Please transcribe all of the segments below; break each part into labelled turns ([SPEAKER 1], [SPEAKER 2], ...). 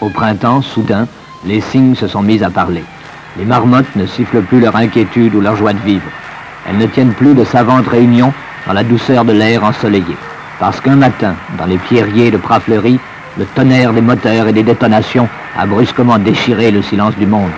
[SPEAKER 1] Au printemps, soudain, les cygnes se sont mis à parler. Les marmottes ne sifflent plus leur inquiétude ou leur joie de vivre. Elles ne tiennent plus de savantes réunions dans la douceur de l'air ensoleillé. Parce qu'un matin, dans les pierriers de Prafleury, le tonnerre des moteurs et des détonations a brusquement déchiré le silence du monde.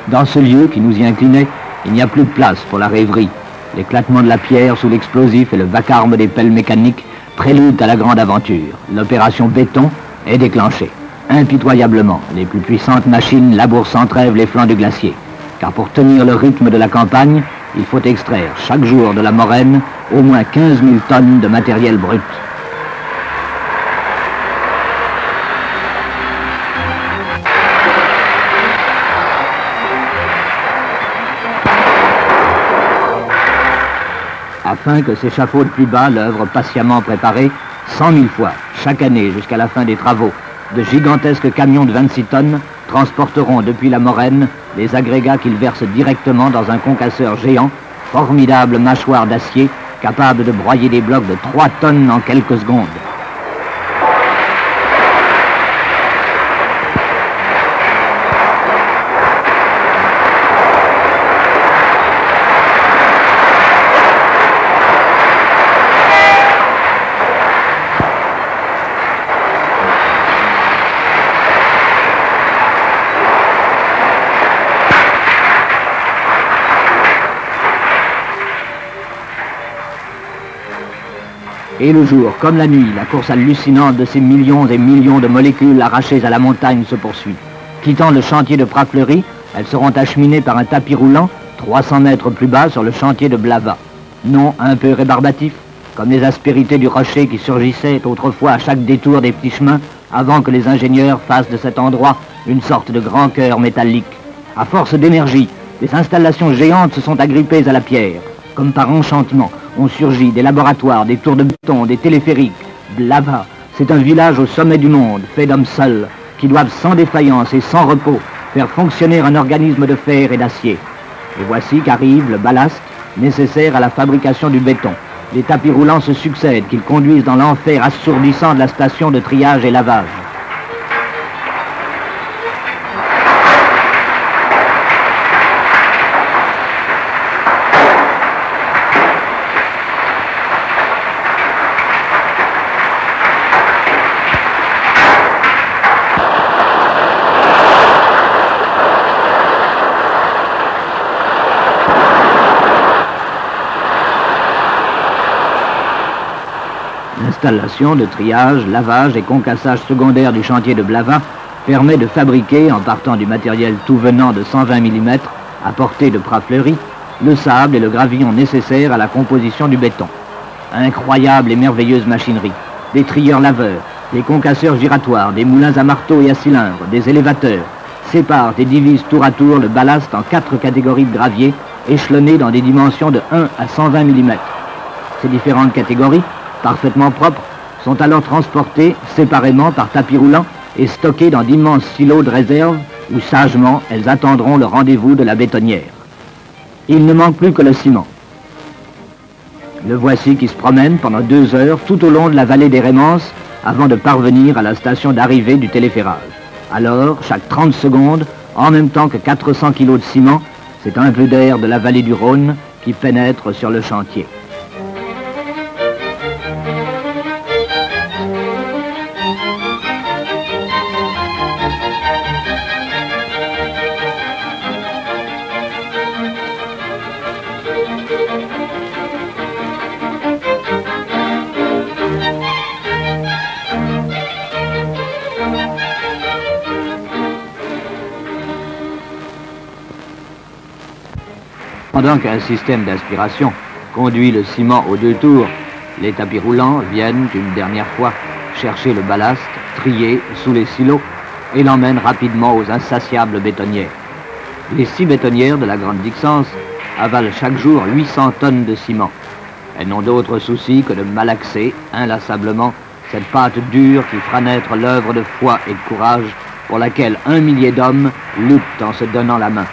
[SPEAKER 1] Dans ce lieu qui nous y inclinait, il n'y a plus de place pour la rêverie. L'éclatement de la pierre sous l'explosif et le vacarme des pelles mécaniques préludent à la grande aventure. L'opération béton est déclenchée. Impitoyablement, les plus puissantes machines labourent sans trêve les flancs du glacier. Car pour tenir le rythme de la campagne, il faut extraire chaque jour de la moraine au moins 15 000 tonnes de matériel brut. Afin que s'échafaudent plus bas l'œuvre patiemment préparée, 100 000 fois, chaque année jusqu'à la fin des travaux, de gigantesques camions de 26 tonnes transporteront depuis la moraine les agrégats qu'ils versent directement dans un concasseur géant, formidable mâchoire d'acier, capable de broyer des blocs de 3 tonnes en quelques secondes. Et le jour, comme la nuit, la course hallucinante de ces millions et millions de molécules arrachées à la montagne se poursuit. Quittant le chantier de Prafleury, elles seront acheminées par un tapis roulant 300 mètres plus bas sur le chantier de Blava. Nom un peu rébarbatif, comme les aspérités du rocher qui surgissaient autrefois à chaque détour des petits chemins avant que les ingénieurs fassent de cet endroit une sorte de grand cœur métallique. À force d'énergie, les installations géantes se sont agrippées à la pierre. Comme par enchantement, ont surgi des laboratoires, des tours de béton, des téléphériques. Blava, c'est un village au sommet du monde, fait d'hommes seuls, qui doivent sans défaillance et sans repos faire fonctionner un organisme de fer et d'acier. Et voici qu'arrive le ballast nécessaire à la fabrication du béton. Les tapis roulants se succèdent, qu'ils conduisent dans l'enfer assourdissant de la station de triage et lavage. L'installation de triage, lavage et concassage secondaire du chantier de Blava permet de fabriquer, en partant du matériel tout venant de 120 mm à portée de Prafleury, le sable et le gravillon nécessaires à la composition du béton. Incroyable et merveilleuse machinerie. Des trieurs laveurs, des concasseurs giratoires, des moulins à marteau et à cylindres, des élévateurs, séparent et divisent tour à tour le ballast en 4 catégories de gravier, échelonnées dans des dimensions de 1 à 120 mm. Ces différentes catégories, parfaitement propres, sont alors transportées séparément par tapis roulant et stockées dans d'immenses silos de réserve où sagement elles attendront le rendez-vous de la bétonnière. Il ne manque plus que le ciment. Le voici qui se promène pendant 2 heures tout au long de la vallée des Rémences avant de parvenir à la station d'arrivée du téléphérage. Alors, chaque 30 secondes, en même temps que 400 kilos de ciment, c'est un peu d'air de la vallée du Rhône qui pénètre sur le chantier. Pendant qu'un système d'aspiration conduit le ciment aux 2 tours, les tapis roulants viennent une dernière fois chercher le ballast, trié sous les silos, et l'emmènent rapidement aux insatiables bétonnières. Les 6 bétonnières de la Grande Dixence avalent chaque jour 800 tonnes de ciment. Elles n'ont d'autre souci que de malaxer inlassablement cette pâte dure qui fera naître l'œuvre de foi et de courage pour laquelle 1 millier d'hommes luttent en se donnant la main.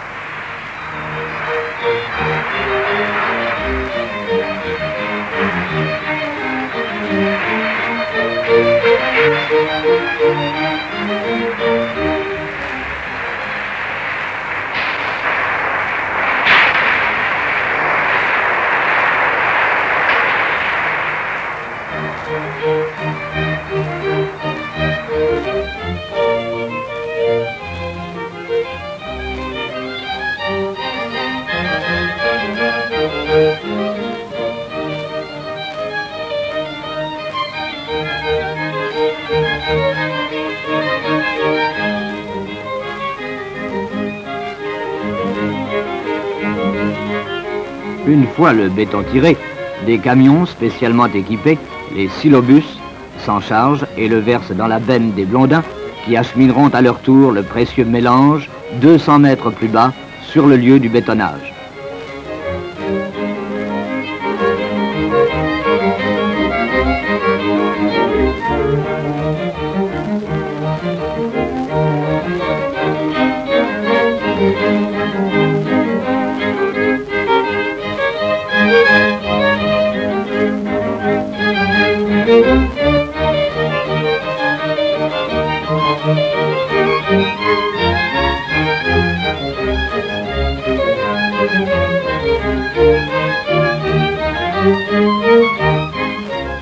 [SPEAKER 1] Une fois le béton tiré, des camions spécialement équipés, les silobus, s'en chargent et le versent dans la benne des Blondins qui achemineront à leur tour le précieux mélange 200 mètres plus bas sur le lieu du bétonnage.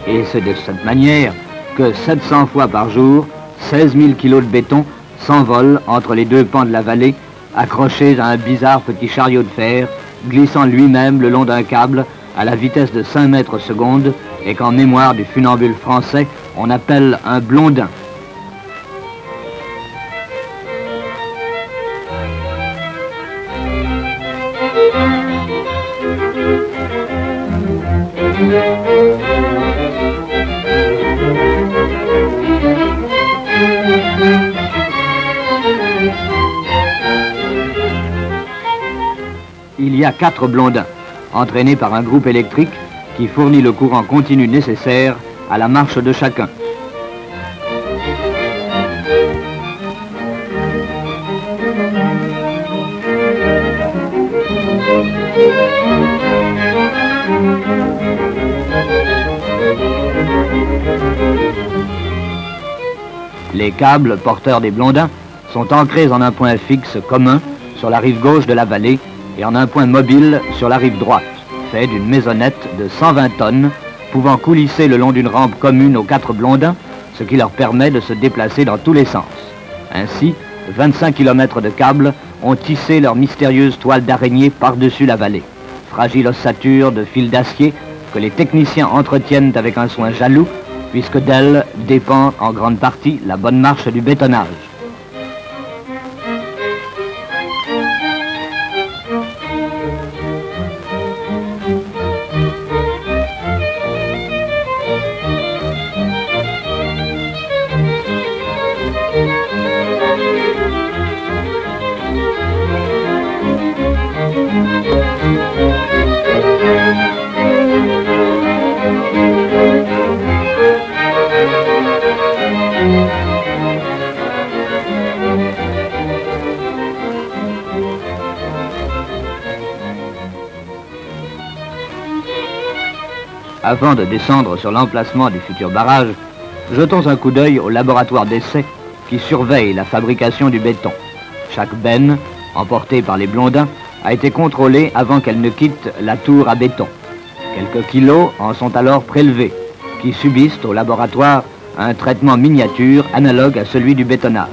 [SPEAKER 1] Et c'est de cette manière que 700 fois par jour, 16 000 kilos de béton s'envolent entre les 2 pans de la vallée, accrochés à un bizarre petit chariot de fer, glissant lui-même le long d'un câble à la vitesse de 5 mètres seconde et qu'en mémoire du funambule français, on appelle un blondin. Il y a 4 blondins, entraînés par un groupe électrique qui fournit le courant continu nécessaire à la marche de chacun. Les câbles porteurs des blondins sont ancrés en un point fixe commun sur la rive gauche de la vallée et en un point mobile sur la rive droite, fait d'une maisonnette de 120 tonnes, pouvant coulisser le long d'une rampe commune aux 4 blondins, ce qui leur permet de se déplacer dans tous les sens. Ainsi, 25 km de câbles ont tissé leur mystérieuse toile d'araignée par-dessus la vallée, fragile ossature de fils d'acier que les techniciens entretiennent avec un soin jaloux, puisque d'elle dépend en grande partie la bonne marche du bétonnage. Avant de descendre sur l'emplacement du futur barrage, jetons un coup d'œil au laboratoire d'essai qui surveille la fabrication du béton. Chaque benne, emportée par les Blondins, a été contrôlée avant qu'elle ne quitte la tour à béton. Quelques kilos en sont alors prélevés, qui subissent au laboratoire un traitement miniature analogue à celui du bétonnage.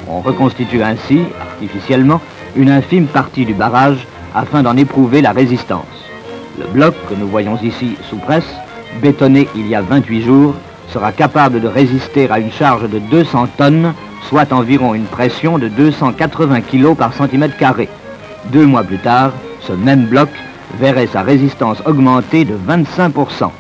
[SPEAKER 1] On reconstitue ainsi, artificiellement, une infime partie du barrage afin d'en éprouver la résistance. Le bloc que nous voyons ici sous presse, bétonné il y a 28 jours, sera capable de résister à une charge de 200 tonnes, soit environ une pression de 280 kg par centimètre carré. 2 mois plus tard, ce même bloc verrait sa résistance augmenter de 25%.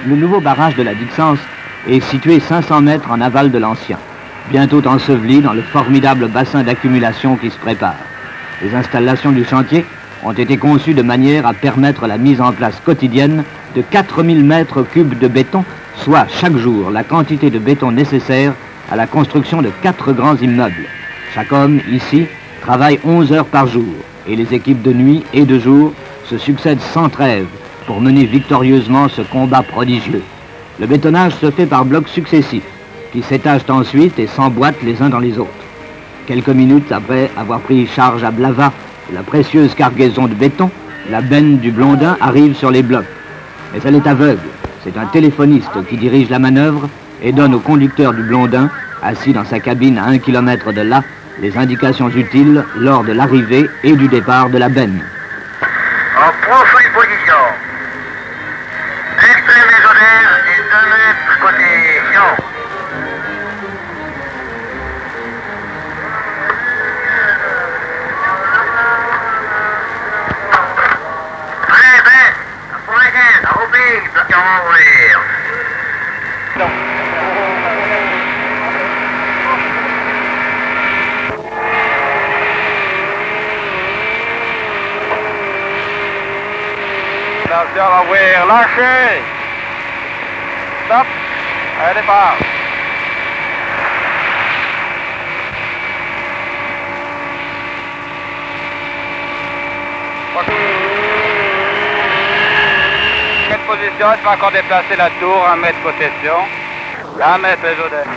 [SPEAKER 1] Le nouveau barrage de la Dixence est situé 500 mètres en aval de l'ancien, bientôt enseveli dans le formidable bassin d'accumulation qui se prépare. Les installations du chantier ont été conçues de manière à permettre la mise en place quotidienne de 4000 mètres cubes de béton, soit chaque jour la quantité de béton nécessaire à la construction de 4 grands immeubles. Chaque homme, ici, travaille 11 heures par jour et les équipes de nuit et de jour se succèdent sans trêve pour mener victorieusement ce combat prodigieux. Le bétonnage se fait par blocs successifs, qui s'étagent ensuite et s'emboîtent les uns dans les autres. Quelques minutes après avoir pris charge à Blavat la précieuse cargaison de béton, la benne du Blondin arrive sur les blocs. Mais elle est aveugle. C'est un téléphoniste qui dirige la manœuvre et donne au conducteur du Blondin, assis dans sa cabine à 1 km de là, les indications utiles lors de l'arrivée et du départ de la benne.
[SPEAKER 2] En prochaine position. Extrême légionnaire et 2 mètres côté Sion. Très bien. Pour la gaine, à Roubine, bloc à ouvrir.
[SPEAKER 3] Attention, on va ouvrir. Lâchez. Stop. Allez, départ. Quelle position? Il faut encore déplacer la tour, 1 mètre côté Sion. 1 mètre les Odets.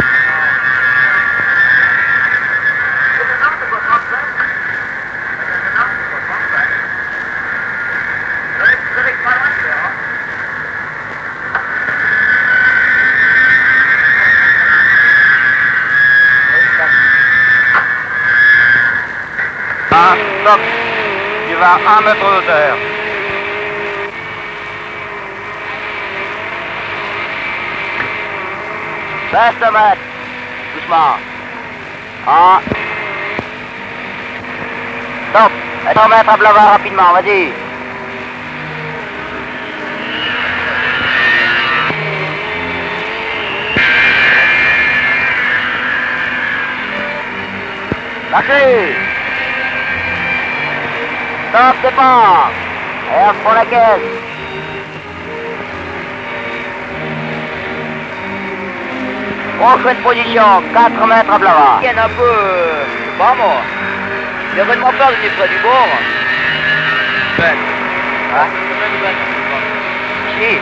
[SPEAKER 3] Stop. Tu vas à 1 mètre d'auteur.
[SPEAKER 2] Reste un mètre. Doucement. Ah. Stop. 100 mètres à Blavat rapidement, vas-y. Lâchez. Stop, départ. Air pour la caisse. Prochaine position, 4 mètres à Blavat.
[SPEAKER 3] Il y en a un peu, je sais pas moi. J'ai vraiment peur de venir près du bord. Ben.
[SPEAKER 2] Hein?
[SPEAKER 3] Si.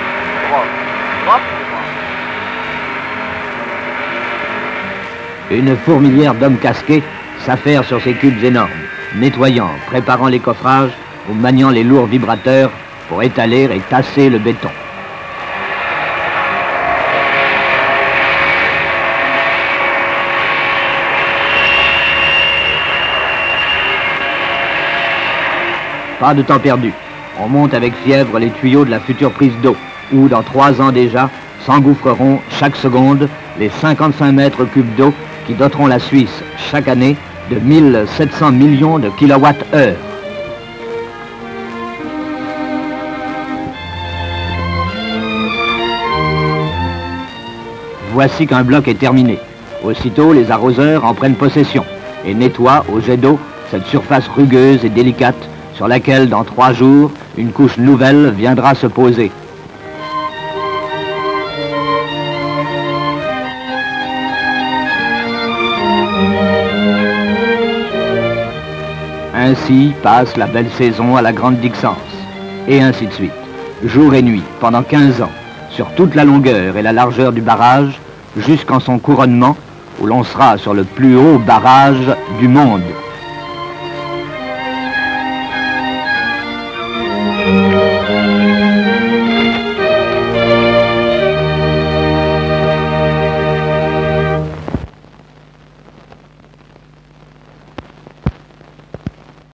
[SPEAKER 1] Une fourmilière d'hommes casqués s'affaire sur ces cubes énormes, nettoyant, préparant les coffrages ou maniant les lourds vibrateurs pour étaler et tasser le béton. Pas de temps perdu. On monte avec fièvre les tuyaux de la future prise d'eau, où dans 3 ans déjà s'engouffreront chaque seconde les 55 mètres cubes d'eau qui doteront la Suisse chaque année de 1700 millions de kilowattheures. Voici qu'un bloc est terminé. Aussitôt, les arroseurs en prennent possession et nettoient au jet d'eau cette surface rugueuse et délicate sur laquelle, dans 3 jours, une couche nouvelle viendra se poser. Ainsi passe la belle saison à la Grande Dixence. Et ainsi de suite, jour et nuit, pendant 15 ans, sur toute la longueur et la largeur du barrage, jusqu'en son couronnement, où l'on sera sur le plus haut barrage du monde.